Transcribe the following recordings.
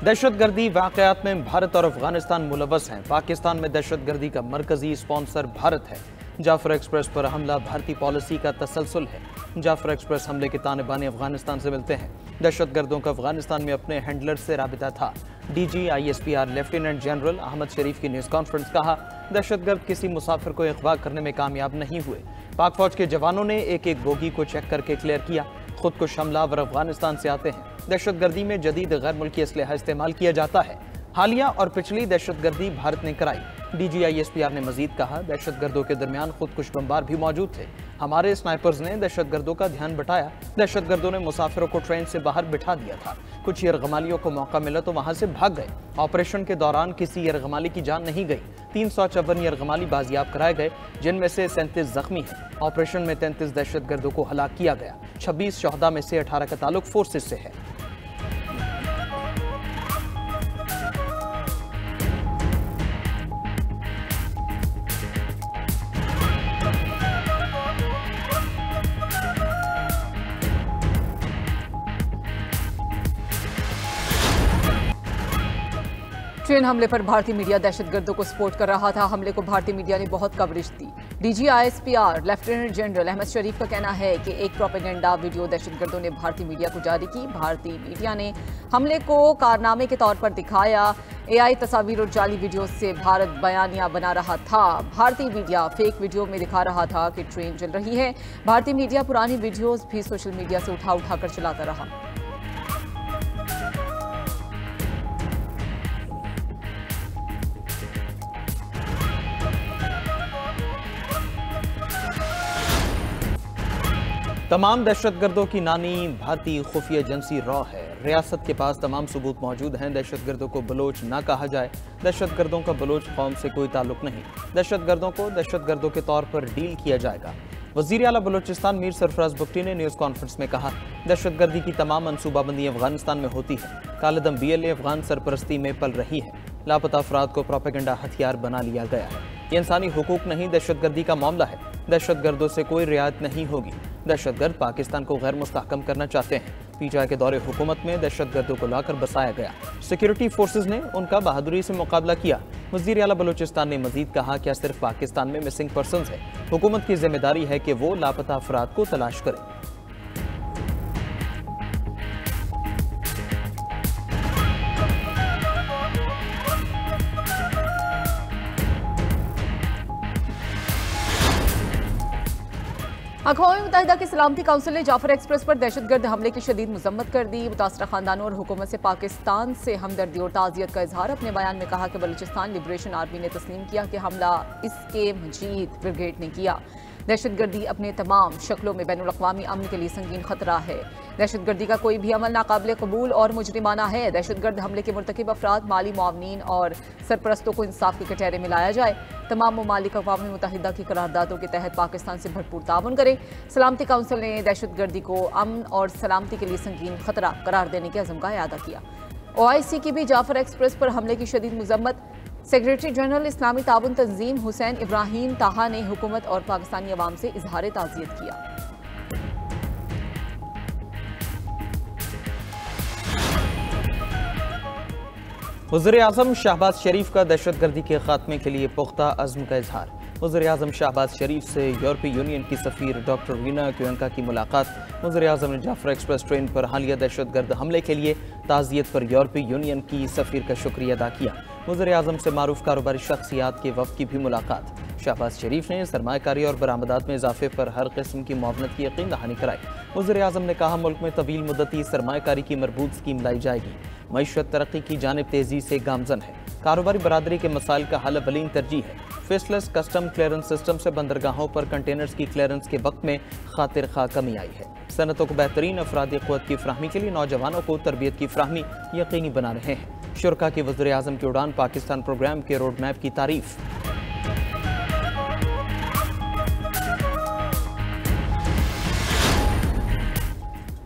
दहशतगर्दी वाक़यात में भारत और अफगानिस्तान मुलव्वस हैं। पाकिस्तान में दहशतगर्दी का मरकजी स्पॉन्सर भारत है। जाफर एक्सप्रेस पर हमला भारतीय पॉलिसी का तसलसल है। जाफर एक्सप्रेस हमले के ताने बाने अफगानिस्तान से मिलते हैं। दहशतगर्दों का अफगानिस्तान में अपने हैंडलर से राबिता था। DG ISPR lieutenant general Ahmed Sharif की न्यूज़ कॉन्फ्रेंस कहा, दहशतगर्द किसी मुसाफिर को अगवा करने में कामयाब नहीं हुए। पाक फौज के जवानों ने एक एक बोगी को चेक करके क्लियर किया। खुदकुश हमलावर अफगानिस्तान से आते हैं। दहशतगर्दी में जदीद गैर मुल्की असलहा इस्तेमाल किया जाता है। हालिया और पिछली दहशतगर्दी भारत ने कराई। DG ISPR ने मजीद कहा, दहशतगर्दों के दरमियान खुदकुश बमबार भी मौजूद थे। हमारे स्नाइपर्स ने दहशतगर्दों का ध्यान बटाया। दहशतगर्दों ने मुसाफिरों को ट्रेन से बाहर बिठा दिया था। कुछ यरगमालियों को मौका मिला तो वहां से भाग गए। ऑपरेशन के दौरान किसी यरगमाली की जान नहीं गई। 354 यरगमाली बाजियाब कराए गए, जिनमें से 37 जख्मी हैं। ऑपरेशन में 33 दहशतगर्दों को हलाक किया गया। 26 शहदा में से 18 का ताल्लुक फोर्सेस से है। ट्रेन हमले पर भारतीय मीडिया दहशतगर्दों को सपोर्ट कर रहा था। हमले को भारतीय मीडिया ने बहुत कवरेज दी। DG ISPR lieutenant general Ahmed Sharif का कहना है कि एक प्रोपेगेंडा वीडियो दहशतगर्दों ने भारतीय मीडिया को जारी की। भारतीय मीडिया ने हमले को कारनामे के तौर पर दिखाया। AI तस्वीर और जाली वीडियो से भारत बयानिया बना रहा था। भारतीय मीडिया फेक वीडियो में दिखा रहा था कि ट्रेन चल रही है। भारतीय मीडिया पुरानी वीडियोज भी सोशल मीडिया से उठा कर चलाता रहा। तमाम दहशतगर्दों की नानी भारतीय खुफिया एजेंसी रॉ है। रियासत के पास तमाम सबूत मौजूद हैं। दहशतगर्दों को बलोच ना कहा जाए। दहशतगर्दों का बलोच कौम से कोई ताल्लुक नहीं। दहशतगर्दों को दहशतगर्दों के तौर पर डील किया जाएगा। वज़ीर आला बलोचिस्तान मीर सरफराज बुगटी ने न्यूज़ कॉन्फ्रेंस में कहा, दहशतगर्दी की तमाम मनसूबाबंदी अफगानिस्तान में होती है। कालेदम BLA अफगान सरपरस्ती में पल रही है। लापता अफराद को प्रोपेगेंडा हथियार बना लिया गया है। ये इंसानी हुकूक नहीं, दहशतगर्दी का मामला है। दहशतगर्दों से कोई रियायत नहीं होगी। दहशतगर्द पाकिस्तान को गैर मुस्तहकम करना चाहते हैं। PTI के दौरे हुकूमत में दहशतगर्दों को लाकर बसाया गया। सिक्योरिटी फोर्सेज ने उनका बहादुरी से मुकाबला किया। वज़ीर आला बलोचिस्तान ने मजीद कहा, क्या सिर्फ पाकिस्तान में मिसिंग पर्सन्स है? हुकूमत की जिम्मेदारी है कि वो लापता अफराद को तलाश करे। अक़वाम मुत्तहिदा की सलामती काउंसिल ने जाफर एक्सप्रेस पर दहशतगर्द हमले की शदीद मजम्मत कर दी। मुतासरा खानदानों और हुकूमत से पाकिस्तान से हमदर्दी और ताज़ियत का इजहार। अपने बयान में कहा कि बलूचिस्तान लिबरेशन आर्मी ने तस्लीम किया कि हमला इसके मजीद ब्रिगेड ने किया। दहशतगर्दी अपने तमाम शक्लों में बैनुल अक़वामी अमन के लिए संगीन खतरा है। दहशतगर्दी का कोई भी अमल नाकाबिल कबूल और मुजरिमाना है। दहशतगर्द हमले के मुर्तकिब अफराद, माली मुआवनीन और सरपरस्तों को इंसाफ के कटहरे में लाया जाए। तमाम ममालिक अक़वाम मुत्तहिदा की करारदादों के तहत पाकिस्तान से भरपूर ताउन करें। सलामती काउंसिल ने दहशतगर्दी को अमन और सलामती के लिए संगीन खतरा करार देने के अज़म का इआदा किया। OIC की भी जाफर एक्सप्रेस पर हमले की शदीद मजम्मत। सेक्रेटरी जनरल इस्लामी ताउन तंजीम हुसैन इब्राहिम ताहा ने हुकूमत और पाकिस्तानी अवाम से इजहार ताज़ियत किया। वज़ीर आज़म शहबाज शरीफ का दहशतगर्दी के खात्मे के लिए पुख्ता अज़्म का इजहार। वज़ीर आज़म शहबाज शरीफ से यूरोपीय यूनियन की सफ़ीर डॉक्टर रीना क्वेंका की मुलाकात। वज़ीर आज़म ने जाफर एक्सप्रेस ट्रेन पर हालिया दहशतगर्द हमले के लिए ताज़ियत पर यूरोपीय यूनियन की सफ़ीर का शुक्रिया अदा किया। वज़ीर आज़म से मारूफ कारोबारी शख्सियात के वफ़द की भी मुलाकात। शहबाज शरीफ ने सरमायाकारी और बरामदात में इजाफे पर हर किस्म की मुआवनत की यकीन दहानी कराई। वज़ीर आज़म ने कहा, मुल्क में तवील मुद्दती सरमायाकारी की मरबूत स्कीम लाई जाएगी। मईशत तरक्की की जानिब तेज़ी से गामजन है। कारोबारी बरादरी के मसाइल का हल अवलीन तरजीह है। फेसलेस कस्टम क्लियरेंस सिस्टम से बंदरगाहों पर कंटेनर्स की क्लियरेंस के वक्त में खातिर खा कमी आई है। सनतों को बेहतरीन अफरादी क़ुव्वत की फ्राहमी के लिए नौजवानों को तरबियत की फ्राहमी यकीनी बना रहे हैं। शुरका की वज़ीर आज़म के उड़ान पाकिस्तान प्रोग्राम के रोड मैप की तारीफ।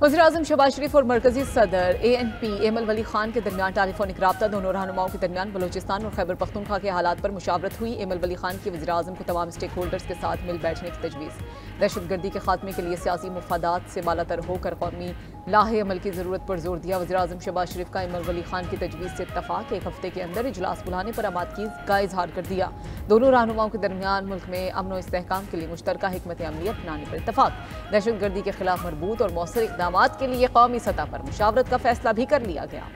वज़ीर आज़म शहबाज शरीफ और मरकजी सदर ANP एमल वली खान के दरमियान टेलीफोनिक राब्ता। दोनों रहनुमाओं के दरमियान बलूचिस्तान और खैबर पख्तूनख्वा के हालात पर मुशावरत हुई। एमल वली खान की वज़ीर आज़म को तमाम स्टेक होल्डर्स के साथ मिल बैठने की तजवीज़। दहशतगर्दी के खात्मे के लिए सियासी मुफादात से बालातर होकर कौमी लाहे अमल की ज़रूरत पर जोर दिया। वज़ीर-ए-आज़म शहबाज शरीफ का इमरान वली खान की तजवीज़ से इत्तफाक, एक हफ्ते के अंदर इजलास बुलाने पर आमादगी का इजहार कर दिया। दोनों रहनुमाओं के दरमियान मुल्क में अमन और इस्तेहकाम के लिए मुश्तरका हिकमत अमली अपनाने पर इत्तफाक। दहशतगर्दी के खिलाफ मरबूत और मौसर इक़दाम के लिए कौमी सतह पर मुशावरत का फैसला भी कर लिया गया।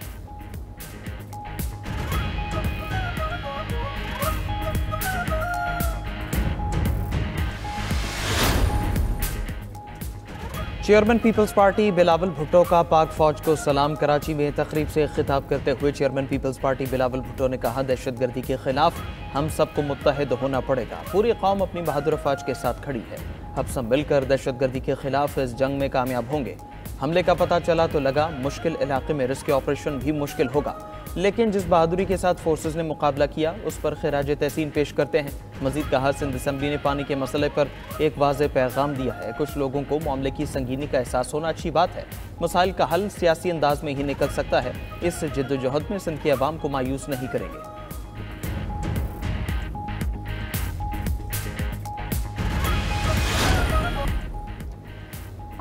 चेयरमैन पीपल्स पार्टी बिलावल भुट्टो का पाक फौज को सलाम। कराची में तकरीब से खिताब करते हुए चेयरमैन पीपल्स पार्टी बिलावल भुट्टो ने कहा, दहशतगर्दी के खिलाफ हम सबको मुत्तहिद होना पड़ेगा। पूरी कौम अपनी बहादुर अफवाज के साथ खड़ी है। अब सब मिलकर दहशतगर्दी के खिलाफ इस जंग में कामयाब होंगे। हमले का पता चला तो लगा मुश्किल इलाके में रिस्क ऑपरेशन भी मुश्किल होगा, लेकिन जिस बहादुरी के साथ फोर्सेस ने मुकाबला किया उस पर खिराज तहसीन पेश करते हैं। मजीद कहा, सिंध असम्बली ने पानी के मसले पर एक वाज़ेह पैगाम दिया है। कुछ लोगों को मामले की संगीनी का एहसास होना अच्छी बात है। मसाइल का हल सियासी अंदाज में ही निकल सकता है। इस जिद्दोजहद में सिंध के अवाम को मायूस नहीं करेंगे।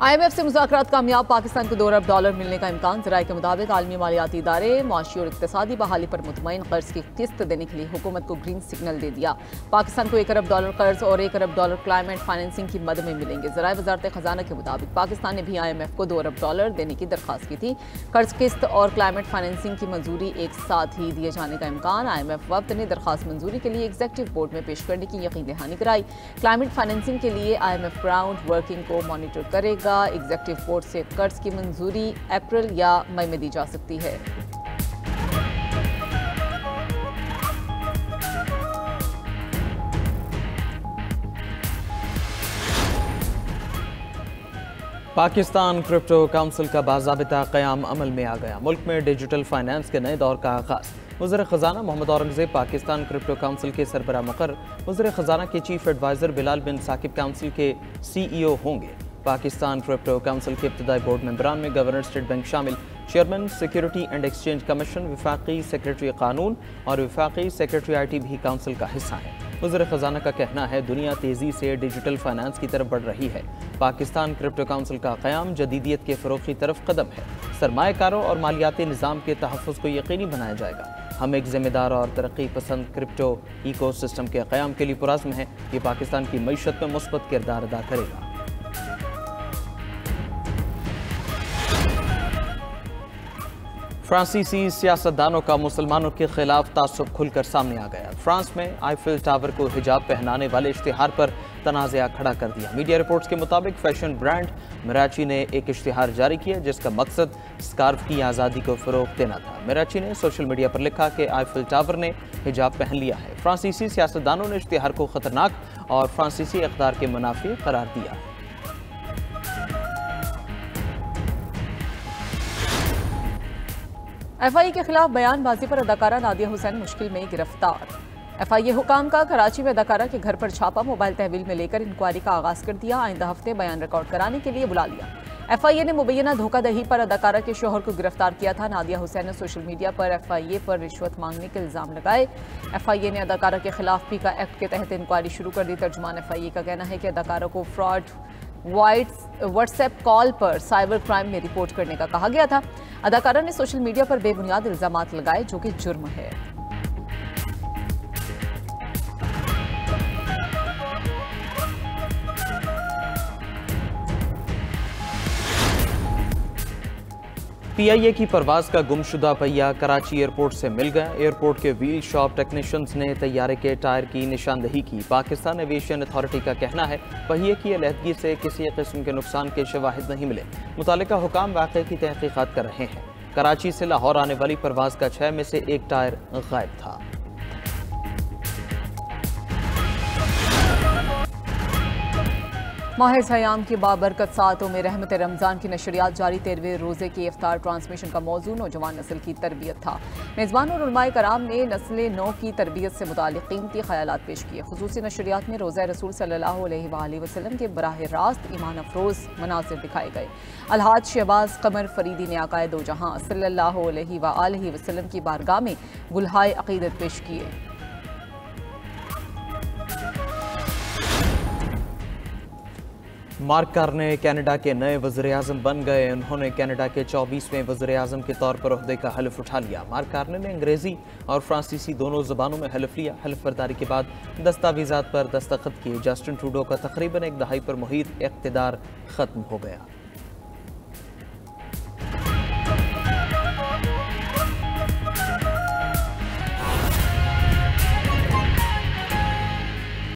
IMF से मुज़ाकरात कामयाब, पाकिस्तान को $2 अरब मिलने का इम्कान। ज़राए के मुताबिक आलमी मालियाती इदारे मुआशी और इक़्तिसादी बहाली पर मुतमईन कर्ज की किस्त देने के लिए हुकूमत को ग्रीन सिग्नल दे दिया। पाकिस्तान को $1 अरब कर्ज और $1 अरब क्लाइमेट फाइनेंसिंग की मद में मिलेंगे। ज़राए वज़ारत ख़जाना के मुताबिक पाकिस्तान ने भी IMF को $2 अरब देने की दरख्वास्त की थी। कर्ज किस्त और क्लाइमेट फाइनेंसिंग की मंजूरी एक साथ ही दिए जाने का इम्कान। IMF वक्त ने दरख्वास्त मंजूरी के लिए एग्जीक्यूटिव बोर्ड में पेश करने की यकीन दहानी कराई। क्लाइमेट फाइनेंसिंग के लिए IMF ग्राउंड वर्किंग को मॉनिटर करेगा। एग्जीक्यूटिव बोर्ड से कर्ज की मंजूरी अप्रैल या मई में दी जा सकती है। पाकिस्तान क्रिप्टो काउंसिल का बाज़ाबिता क़याम अमल में आ गया। मुल्क में डिजिटल फाइनेंस के नए दौर का आगाज़। वज़ीर ख़जाना मोहम्मद औरंगज़ेब पाकिस्तान क्रिप्टो काउंसिल के सरबराह मुक़र्रर। वज़ीर ख़जाना के चीफ एडवाइज़र बिलाल बिन साकिब काउंसिल के CEO होंगे। पाकिस्तान क्रिप्टो काउंसिल के इब्तदाई बोर्ड मेंबरान में गवर्नर स्टेट बैंक शामिल। Chairman security and exchange commission, वफाकी सेक्रेटरी कानून और वफाकी सेक्रेटरी IT भी काउंसिल का हिस्सा है। वज़ीर ख़जाना का कहना है, दुनिया तेज़ी से डिजिटल फाइनेंस की तरफ बढ़ रही है। पाकिस्तान क्रिप्टो काउंसिल का क़याम जदीदियत के फ़रोग़ की तरफ कदम है। सरमाएकारों और मालियाती निज़ाम के तहफ़्फ़ुज़ को यकीनी बनाया जाएगा। हम एक ज़िम्मेदार और तरक्की पसंद क्रिप्टो इकोसिस्टम के क़याम के लिए पुरज़्म हैं। ये पाकिस्तान की मईशत में मुस्बत किरदार अदा करेगा। फ्रांसीसी सियासतदानों का मुसलमानों के खिलाफ तासुब खुलकर सामने आ गया। फ्रांस में आईफिल टावर को हिजाब पहनाने वाले इश्तिहार पर तनाज़ा खड़ा कर दिया। मीडिया रिपोर्ट्स के मुताबिक फैशन ब्रांड मिराची ने एक इश्तिहार जारी किया जिसका मकसद स्कार्फ की आज़ादी को फ़रोग़ देना था। मिराची ने सोशल मीडिया पर लिखा कि आईफिल टावर ने हिजाब पहन लिया है। फ्रांसीसी सियासतदानों ने इश्तिहार को ख़तरनाक और फ्रांसीसी इक़्तिदार के मुनाफी करार दिया। FIA के खिलाफ बयानबाजी पर अदाकारा नादिया हुसैन मुश्किल में गिरफ्तार। FIA हुकाम का कराची में अदाकारा के घर पर छापा, मोबाइल तहवील में लेकर इंक्वायरी का आगाज कर दिया। आइंदा हफ्ते बयान रिकॉर्ड कराने के लिए बुला लिया। FIA ने मुबैना धोखाधड़ी पर अदाकारा के शोहर को गिरफ्तार किया था। नादिया हुसैन ने सोशल मीडिया पर FIA पर रिश्वत मांगने के इल्जाम लगाए। FIA ने अदाकारा के खिलाफ पीका एक्ट के तहत इंक्वायरी शुरू कर दी। तर्जुमान FIA का कहना है कि अदाकारा को फ्रॉड व्हाट्सएप कॉल पर साइबर क्राइम में रिपोर्ट करने का कहा गया था। अदाकारा ने सोशल मीडिया पर बेबुनियाद इल्जामात लगाए जो कि जुर्म है। PIA की परवाज का गुमशुदा पहिया कराची एयरपोर्ट से मिल गया। एयरपोर्ट के व्हील शॉप टेक्नीशियंस ने तैयारे के टायर की निशानदही की। पाकिस्तान एविएशन अथॉरिटी का कहना है पहिए की अलहदगी से किसी किस्म के नुकसान के शवाहिद नहीं मिले। मुतालिका हुकाम वाक़े की तहकीकात कर रहे हैं। कराची से लाहौर आने वाली परवाज का 6 में से 1 टायर गायब था। माह सयाम की बाबरकत सातों में रहमत रमज़ान की नशरियात जारी। 13वें रोज़े की इफ्तार ट्रांसमिशन का मौजू नौजवान नस्ल की तरबियत था। मेज़बान और उलमाए कराम ने नस्ल नौ की तरबियत से मुतालिक कीमती ख़यालात पेश किए। खुसूसी नशरियात में रोज़ा रसूल सल्लल्लाहु अलैहि वसल्लम के बराह रास्त ईमान अफरोज़ मनाज़िर दिखाए गए। अलहाज शहबाज कमर फरीदी ने आकाए दो जहां सल्लल्लाहु अलैहि वसल्लम की बारगाह में गुलहाए अक़ीदत पेश किए। मार्क कार्ने कनाडा के नए वज़ीर-ए-आज़म बन गए। उन्होंने कनाडा के 24वें वज़ीर-ए-आज़म के तौर पर ओहदे का हल्फ उठा लिया। मार्क कार्ने ने अंग्रेज़ी और फ्रांसीसी दोनों ज़बानों में हल्फ लिया। हल्फ बर्दारी के बाद दस्तावेज़ात पर दस्तखत किए। जस्टिन ट्रूडो का तकरीबन एक दहाई पर मुहित इक़्तिदार ख़त्म हो गया।